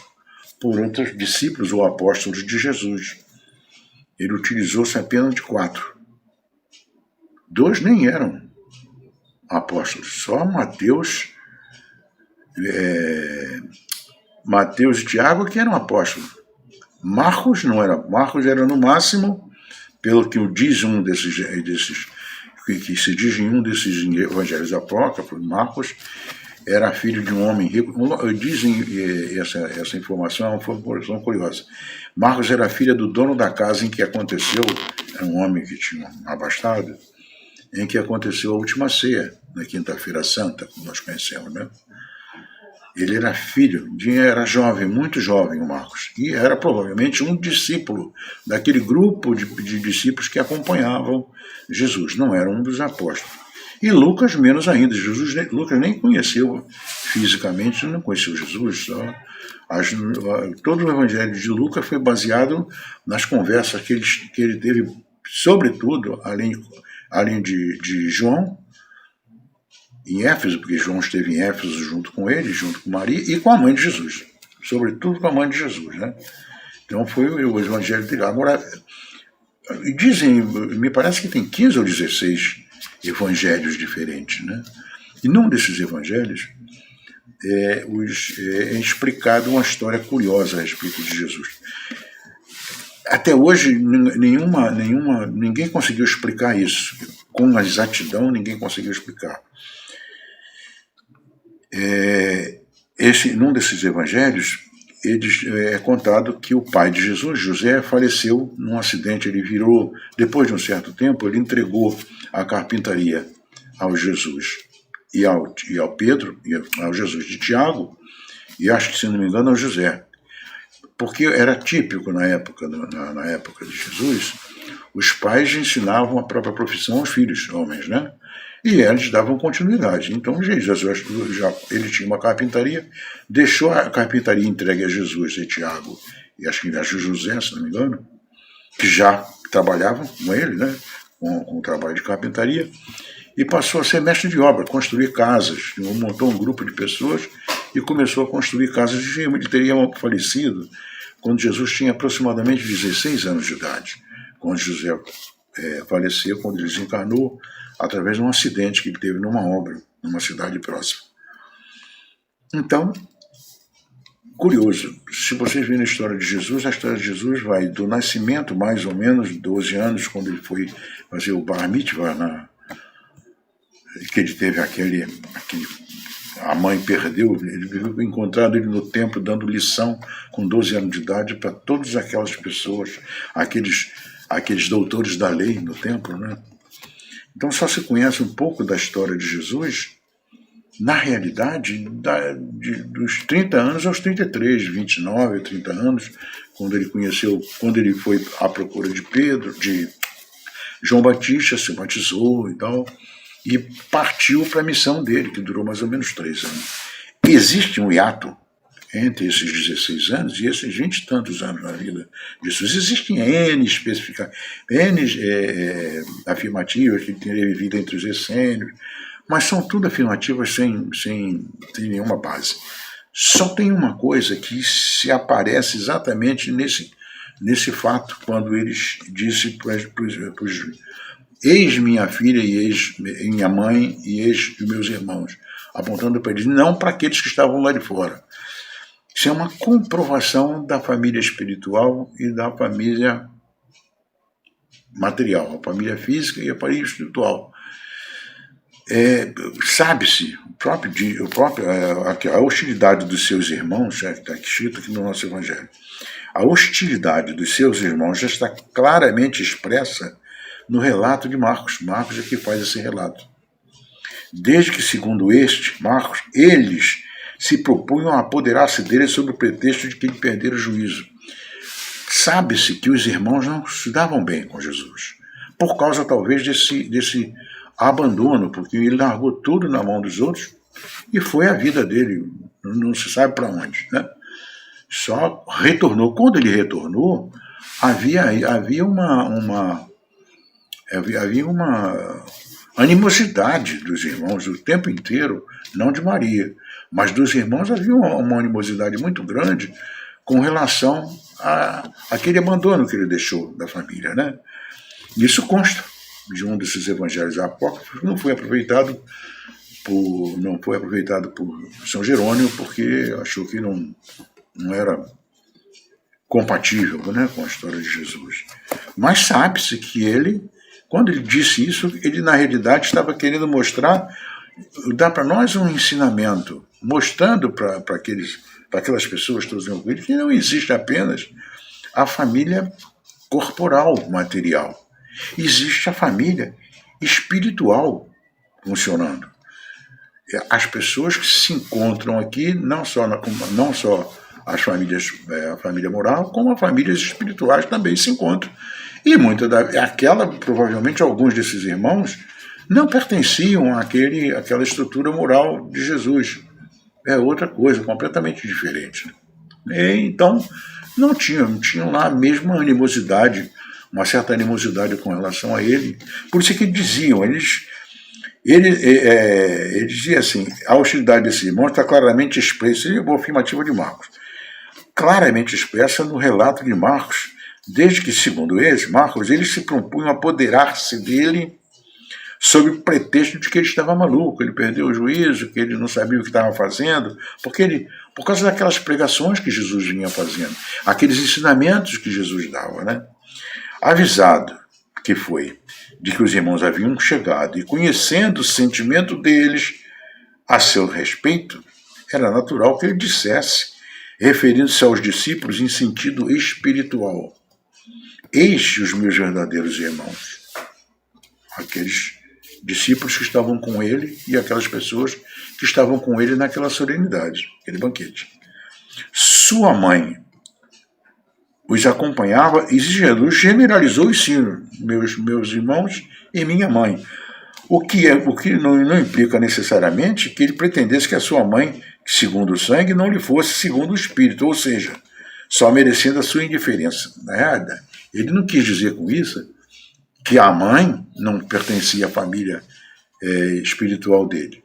discípulos ou apóstolos de Jesus. Ele utilizou-se apenas de 4. 2 nem eram apóstolos, só Mateus e Tiago que eram apóstolos. Marcos não era. Marcos era no máximo, pelo que diz um desses que se diz em um desses evangelhos apócrifos, Marcos era filho de um homem rico. Dizem essa informação, é uma informação curiosa. Marcos era filha do dono da casa em que aconteceu, era um homem que tinha um abastado, em que aconteceu a última ceia, na Quinta-feira Santa, como nós conhecemos, né? Ele era era jovem, muito jovem o Marcos, e era provavelmente um discípulo daquele grupo de discípulos que acompanhavam Jesus, não era um dos apóstolos. E Lucas menos ainda, Lucas nem conheceu fisicamente, não conheceu Jesus, todo o evangelho de Lucas foi baseado nas conversas que ele teve, sobretudo, além de João, em Éfeso, porque João esteve em Éfeso junto com ele, junto com Maria e com a mãe de Jesus, sobretudo com a mãe de Jesus, né? Então foi o evangelho dele. Agora, dizem, me parece que tem 15 ou 16 evangelhos diferentes, né? E num desses evangelhos é explicado uma história curiosa a respeito de Jesus. Até hoje, ninguém conseguiu explicar isso. Com exatidão, ninguém conseguiu explicar. Num desses evangelhos, é contado que o pai de Jesus, José, faleceu num acidente. Ele virou, depois de um certo tempo, ele entregou a carpintaria ao Jesus e ao Pedro, e ao Jesus de Tiago, e acho que, se não me engano, ao José. Porque era típico na época de Jesus, os pais ensinavam a própria profissão aos filhos, homens, né? E eles davam continuidade. Então, Jesus, ele tinha uma carpintaria, deixou a carpintaria entregue a Jesus e Tiago, e acho que a José, se não me engano, que já trabalhavam com ele, né? Com o trabalho de carpintaria, e passou a ser mestre de obra, construir casas. Montou um grupo de pessoas e começou a construir casas. Ele teria falecido quando Jesus tinha aproximadamente 16 anos de idade, quando José faleceu, quando ele desencarnou, através de um acidente que ele teve numa obra, numa cidade próxima. Então, curioso, se vocês verem a história de Jesus vai do nascimento, mais ou menos, 12 anos, quando ele foi fazer o Bar Mitzvah, que ele teve a mãe perdeu, ele viu encontrado ele no templo dando lição com 12 anos de idade para todas aquelas pessoas, aqueles doutores da lei no templo, né? Então só se conhece um pouco da história de Jesus, na realidade, dos 30 anos aos 33, 29, 30 anos, quando ele foi à procura de Pedro, de João Batista, se batizou e tal, e partiu para a missão dele, que durou mais ou menos 3 anos. Existe um hiato entre esses 16 anos e esses 20 e tantos anos na vida de Jesus. Existem N afirmativas que ele teria vivido entre os essênios, mas são tudo afirmativas sem nenhuma base. Só tem uma coisa que se aparece exatamente nesse fato, quando ele disse para os eis minha filha e eis minha mãe e eis os meus irmãos, apontando para eles, não para aqueles que estavam lá de fora. Isso é uma comprovação da família espiritual e da família material, a família física e a família espiritual. Sabe-se, a hostilidade dos seus irmãos, já está escrito aqui no nosso Evangelho, a hostilidade dos seus irmãos já está claramente expressa no relato de Marcos. Marcos é que faz esse relato. Desde que, segundo Marcos, eles se propunham a apoderar-se dele sob o pretexto de que ele perdera o juízo. Sabe-se que os irmãos não se davam bem com Jesus, por causa talvez desse abandono, porque ele largou tudo na mão dos outros e foi a vida dele, não se sabe para onde, né? Só retornou. Quando ele retornou, havia uma animosidade dos irmãos o tempo inteiro, não de Maria, mas dos irmãos havia uma animosidade muito grande com relação àquele abandono que ele deixou da família, né? Isso consta de um desses evangelhos apócrifos, não foi aproveitado por São Jerônimo, porque achou que não era compatível, né, com a história de Jesus. Mas sabe-se que ele, quando ele disse isso, ele na realidade estava querendo dar para nós um ensinamento, mostrando para aquelas pessoas todas que não existe apenas a família corporal, material. Existe a família espiritual funcionando. As pessoas que se encontram aqui, não só a família moral, como as famílias espirituais também se encontram. E provavelmente alguns desses irmãos não pertenciam àquela estrutura moral de Jesus. É outra coisa, completamente diferente. Então, não tinham lá a mesma animosidade, uma certa animosidade com relação a ele. Por isso que diziam, eles diziam assim, a hostilidade desses irmãos está claramente expressa, e a afirmativa de Marcos, claramente expressa no relato de Marcos, desde que, segundo Marcos, eles se propunham a apoderar-se dele sob o pretexto de que ele estava maluco, ele perdeu o juízo, que ele não sabia o que estava fazendo, por causa daquelas pregações que Jesus vinha fazendo, aqueles ensinamentos que Jesus dava, né? Avisado que foi de que os irmãos haviam chegado e conhecendo o sentimento deles a seu respeito, era natural que ele dissesse, referindo-se aos discípulos em sentido espiritual: eis os meus verdadeiros irmãos. Aqueles discípulos que estavam com ele e aquelas pessoas que estavam com ele naquela solenidade, aquele banquete. Sua mãe os acompanhava e Jesus generalizou o ensino: meus irmãos e minha mãe. O que não implica necessariamente que ele pretendesse que a sua mãe, segundo o sangue, não lhe fosse segundo o espírito, ou seja, só merecendo a sua indiferença. Nada. Ele não quis dizer com isso que a mãe não pertencia à família espiritual dele.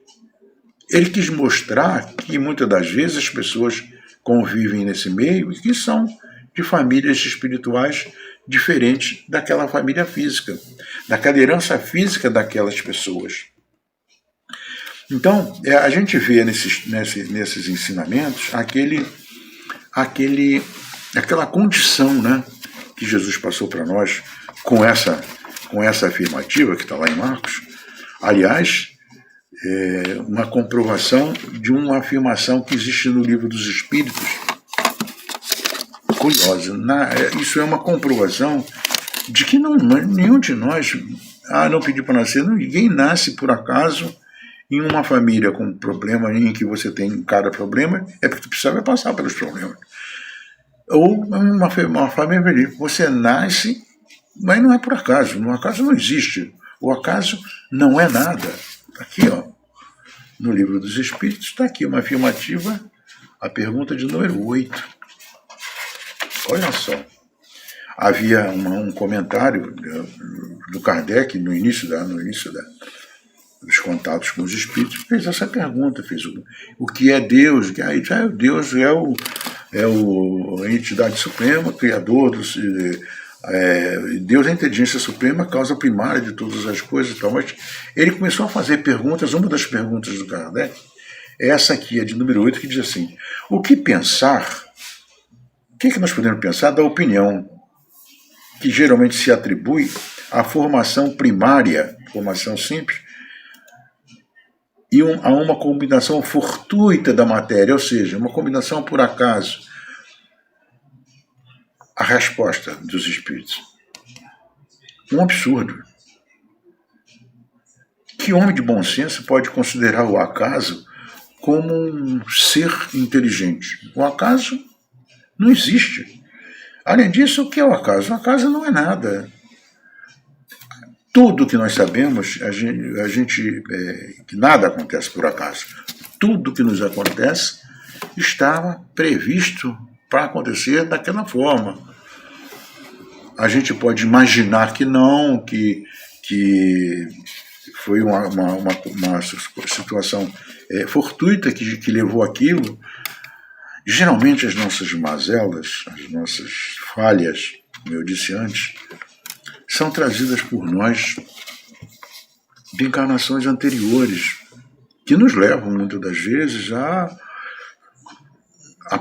Ele quis mostrar que muitas das vezes as pessoas convivem nesse meio e que são de famílias espirituais diferentes daquela família física, daquela herança física daquelas pessoas. Então, a gente vê nesses ensinamentos aquela condição, né, que Jesus passou para nós com essa afirmativa que está lá em Marcos. Aliás, uma comprovação de uma afirmação que existe no Livro dos Espíritos, curiosa. Isso é uma comprovação de que nenhum de nós não pediu para nascer. Ninguém nasce por acaso em uma família com problema em que você tem cada problema, é porque tu precisava passar pelos problemas. Ou uma família feliz. Você nasce, mas não é por acaso. O acaso não existe. O acaso não é nada. Aqui, no Livro dos Espíritos, está aqui uma afirmativa, a pergunta de número 8. Olha só, havia um comentário do Kardec no início dos contatos com os espíritos, fez essa pergunta, fez o que é Deus? Deus é a entidade suprema, criador Deus é a inteligência suprema, a causa primária de todas as coisas. Mas ele começou a fazer perguntas. Uma das perguntas do Kardec é essa aqui, a de número 8, que diz assim: o que pensar? O que nós podemos pensar da opinião que geralmente se atribui à formação primária, formação simples, e a uma combinação fortuita da matéria, ou seja, uma combinação por acaso? A resposta dos espíritos: um absurdo. Que homem de bom senso pode considerar o acaso como um ser inteligente? O acaso não existe. Além disso, o que é o acaso? O acaso não é nada. Tudo que nós sabemos, que nada acontece por acaso. Tudo que nos acontece estava previsto para acontecer daquela forma. A gente pode imaginar que não, que foi uma situação fortuita que levou aquilo. Geralmente as nossas mazelas, as nossas falhas, como eu disse antes, são trazidas por nós de encarnações anteriores, que nos levam muitas das vezes a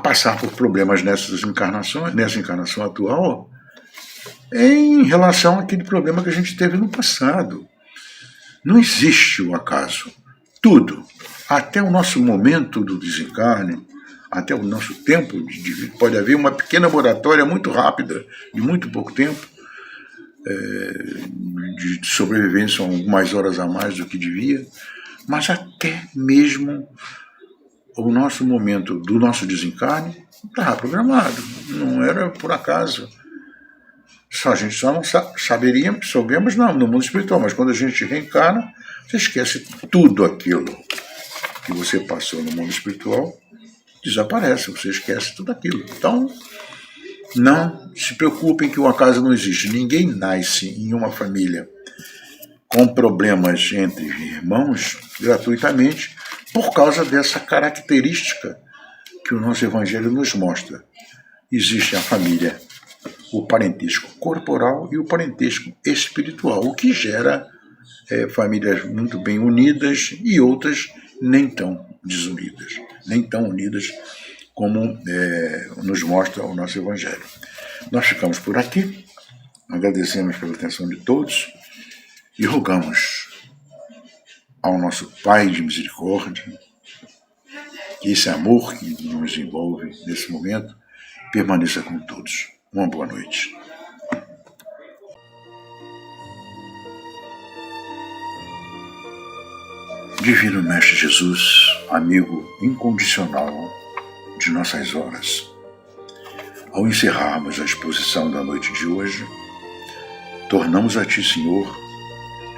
passar por problemas nessa encarnação atual, em relação àquele problema que a gente teve no passado. Não existe o acaso. Tudo, até o nosso momento do desencarne, até o nosso tempo de vida, pode haver uma pequena moratória muito rápida, de muito pouco tempo, de sobrevivência, algumas horas a mais do que devia, mas até mesmo o nosso momento do nosso desencarne estava programado, não era por acaso. A gente só não soubemos não, no mundo espiritual, mas quando a gente reencarna, você esquece tudo aquilo que você passou no mundo espiritual, desaparece, você esquece tudo aquilo. Então, não se preocupem que o acaso não existe. Ninguém nasce em uma família com problemas entre irmãos gratuitamente por causa dessa característica que o nosso Evangelho nos mostra. Existe a família, o parentesco corporal e o parentesco espiritual, o que gera famílias muito bem unidas e outras nem tão desunidas, nem tão unidas como nos mostra o nosso Evangelho. Nós ficamos por aqui, agradecemos pela atenção de todos e rogamos ao nosso Pai de misericórdia que esse amor que nos envolve nesse momento permaneça com todos. Uma boa noite. Divino Mestre Jesus, amigo incondicional de nossas horas, ao encerrarmos a exposição da noite de hoje, tornamos a Ti, Senhor,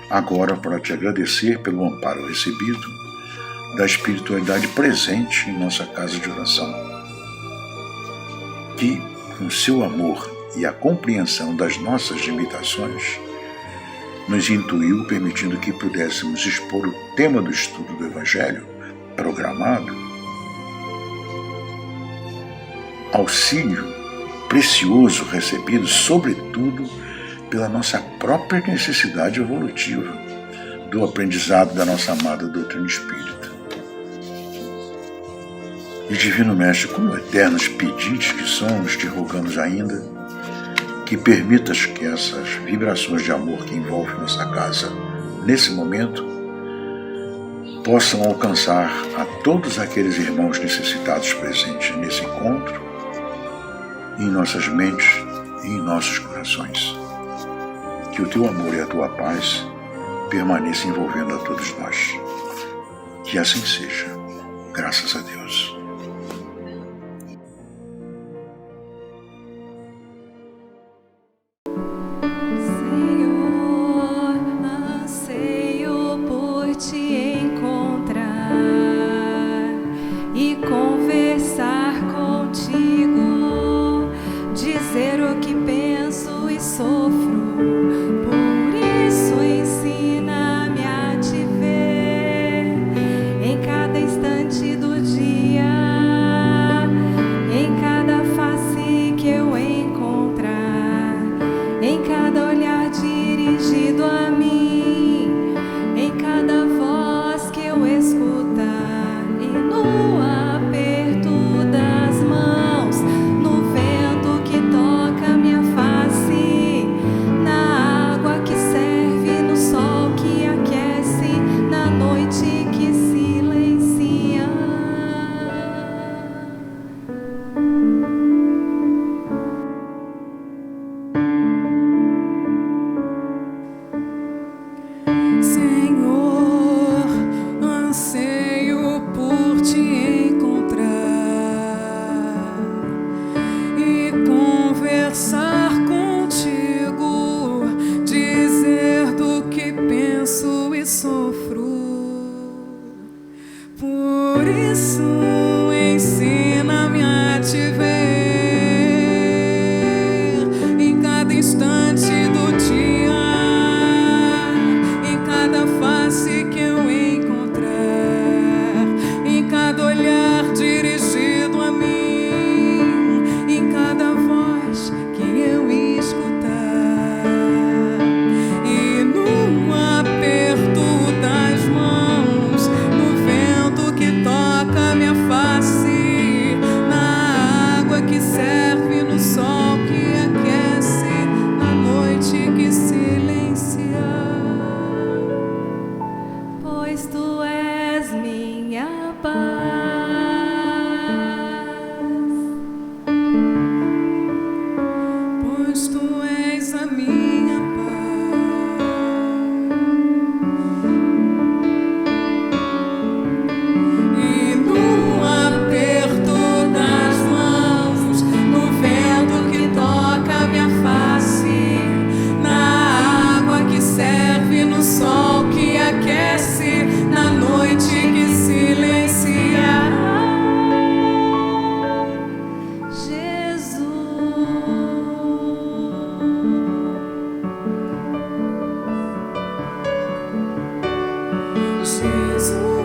agora para Te agradecer pelo amparo recebido da espiritualidade presente em nossa casa de oração, que, com seu amor e a compreensão das nossas limitações, nos intuiu, permitindo que pudéssemos expor o tema do estudo do Evangelho programado, auxílio precioso recebido, sobretudo, pela nossa própria necessidade evolutiva do aprendizado da nossa amada doutrina espírita. E Divino Mestre, como eternos pedintes que somos, te rogamos ainda que permitas que essas vibrações de amor que envolvem nossa casa nesse momento possam alcançar a todos aqueles irmãos necessitados presentes nesse encontro, em nossas mentes e em nossos corações. Que o teu amor e a tua paz permaneçam envolvendo a todos nós. Que assim seja, graças a Deus. Jesus.